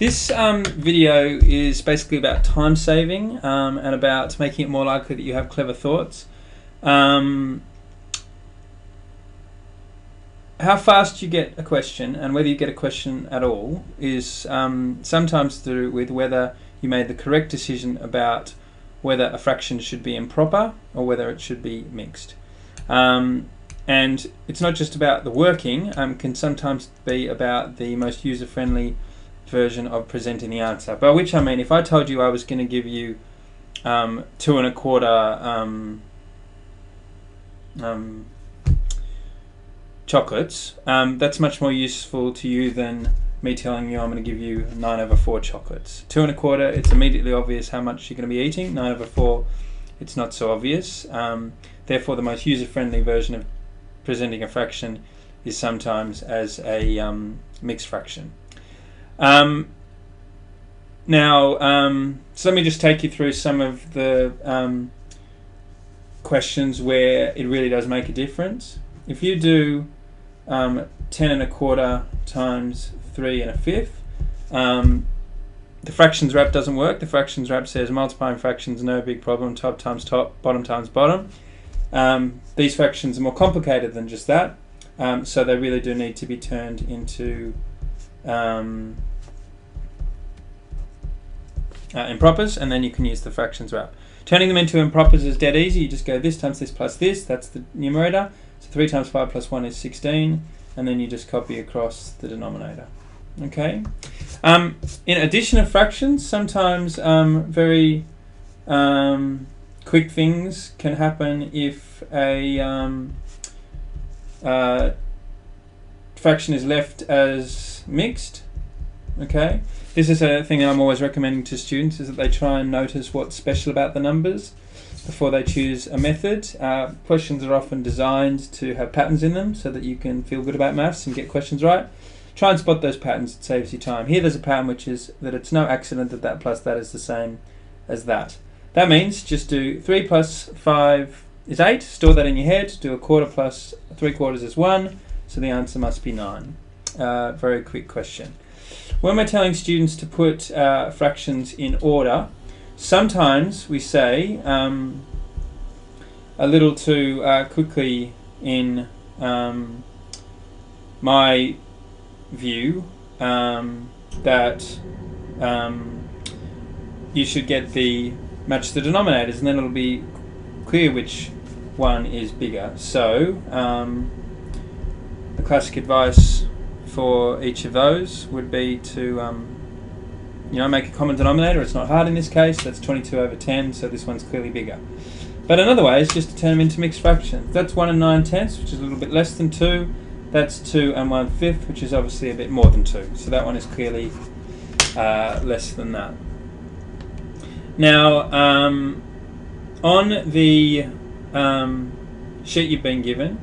This video is basically about time saving and about making it more likely that you have clever thoughts. How fast you get a question and whether you get a question at all is sometimes to do with whether you made the correct decision about whether a fraction should be improper or whether it should be mixed. And it's not just about the working, can sometimes be about the most user-friendly version of presenting the answer. By which I mean, if I told you I was going to give you 2 1/4 chocolates, that's much more useful to you than me telling you I'm going to give you 9/4 chocolates. 2 1/4, it's immediately obvious how much you're going to be eating. 9/4, it's not so obvious. Therefore, the most user-friendly version of presenting a fraction is sometimes as a mixed fraction. So let me just take you through some of the questions where it really does make a difference. If you do 10 1/4 times 3 1/5, the fractions wrap doesn't work. The fractions wrap says multiplying fractions, no big problem, top times top, bottom times bottom. These fractions are more complicated than just that, so they really do need to be turned into impropers, and then you can use the fractions wrap. Turning them into impropers is dead easy. You just go this times this plus this, that's the numerator. So 3 times 5 plus 1 is 16, and then you just copy across the denominator. Okay. In addition of fractions, sometimes very quick things can happen if a fraction is left as mixed. Okay, this is a thing that I'm always recommending to students, is that they try and notice what's special about the numbers before they choose a method. Questions are often designed to have patterns in them so that you can feel good about maths and get questions right. Try and spot those patterns, it saves you time. Here there's a pattern which is that it's no accident that that plus that is the same as that. That means just do 3 plus 5 is 8, store that in your head, do 1/4 plus 3/4 is 1, so the answer must be 9. Very quick question. When we're telling students to put fractions in order, sometimes we say a little too quickly in my view that you should get match the denominators, and then it'll be clear which one is bigger. So the classic advice for each of those would be to make a common denominator. It's not hard in this case. That's 22/10, so this one's clearly bigger. But another way is just to turn them into mixed fractions. That's 1 9/10, which is a little bit less than 2. That's 2 1/5, which is obviously a bit more than 2. So that one is clearly less than that. Now, on the sheet you've been given,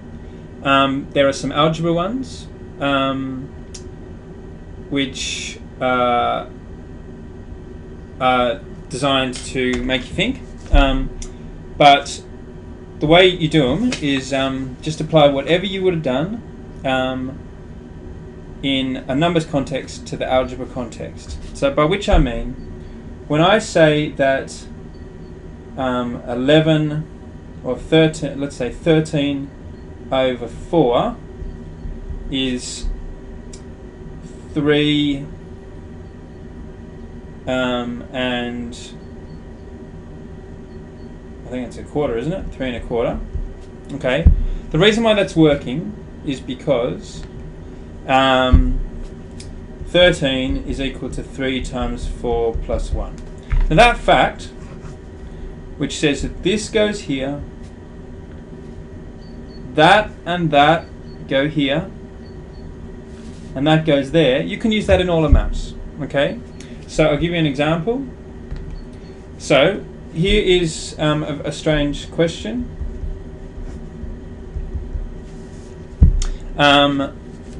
there are some algebra ones, which are designed to make you think. But the way you do them is just apply whatever you would have done in a numbers context to the algebra context. So by which I mean, when I say that 11 or 13, let's say 13/4 is 3 and I think it's 1/4, isn't it? 3 1/4. Okay. The reason why that's working is because 13 is equal to 3 times 4 plus 1. Now that fact, which says that this goes here, that and that go here, and that goes there, you can use that in all the maths. Okay? So I'll give you an example. So here is a strange question.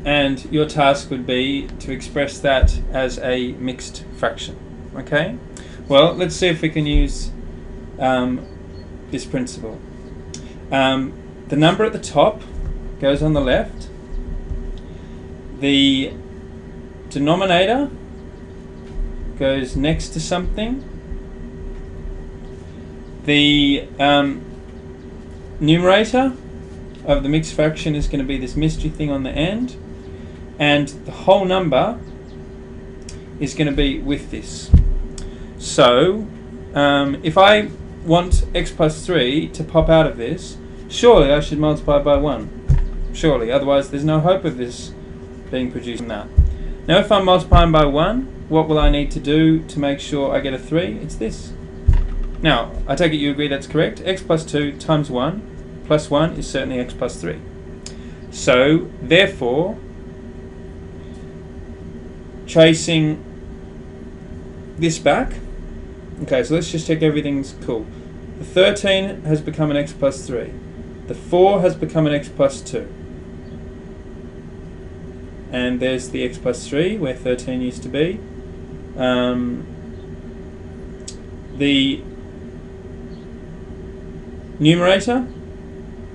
And your task would be to express that as a mixed fraction. Okay? Well, let's see if we can use this principle. The number at the top goes on the left. The denominator goes next to something. The numerator of the mixed fraction is going to be this mystery thing on the end, and the whole number is going to be with this. So if I want x plus 3 to pop out of this, surely I should multiply by 1. Surely, otherwise there's no hope of this being produced from that. Now if I'm multiplying by 1, what will I need to do to make sure I get a 3? It's this. Now, I take it you agree that's correct. X plus 2 times 1 plus 1 is certainly x plus 3. So, therefore, tracing this back, okay, so let's just check everything's cool. The 13 has become an x plus 3. The 4 has become an x plus 2. And there's the x plus 3, where 13 used to be. The numerator,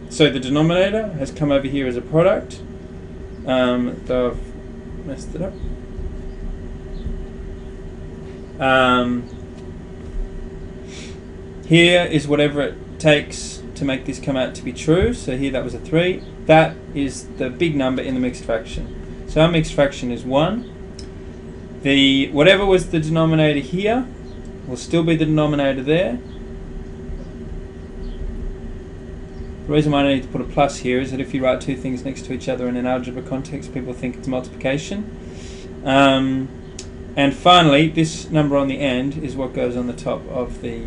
so the denominator, has come over here as a product. Though I've messed it up. Here is whatever it takes to make this come out to be true. So here that was a 3. That is the big number in the mixed fraction. So our mixed fraction is 1. The whatever was the denominator here will still be the denominator there. The reason why I need to put a plus here is that if you write two things next to each other in an algebra context, people think it's multiplication. And finally, this number on the end is what goes on the top of the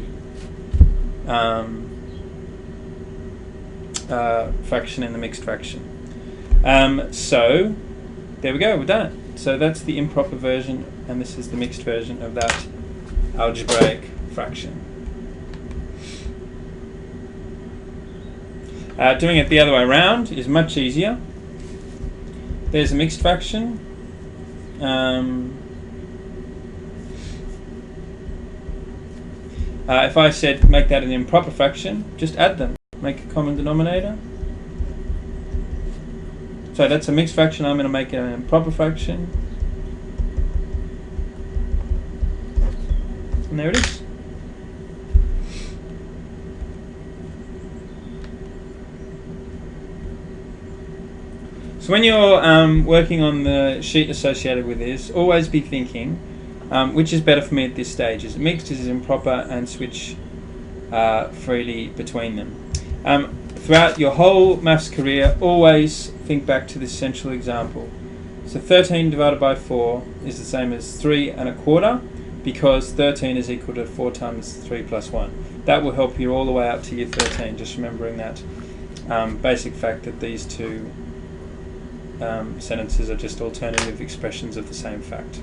fraction in the mixed fraction. So there we go, we're done. So that's the improper version, and this is the mixed version of that algebraic fraction. Doing it the other way around is much easier. There's a mixed fraction. If I said make that an improper fraction, just add them. Make a common denominator. So that's a mixed fraction. I'm going to make it an improper fraction. And there it is. So when you're working on the sheet associated with this, always be thinking, which is better for me at this stage? Is it mixed, is it improper, and switch freely between them. Throughout your whole maths career, always think back to this central example. So 13 divided by 4 is the same as 3 1/4, because 13 is equal to 4 times 3 plus 1. That will help you all the way up to year 13, just remembering that basic fact that these two sentences are just alternative expressions of the same fact.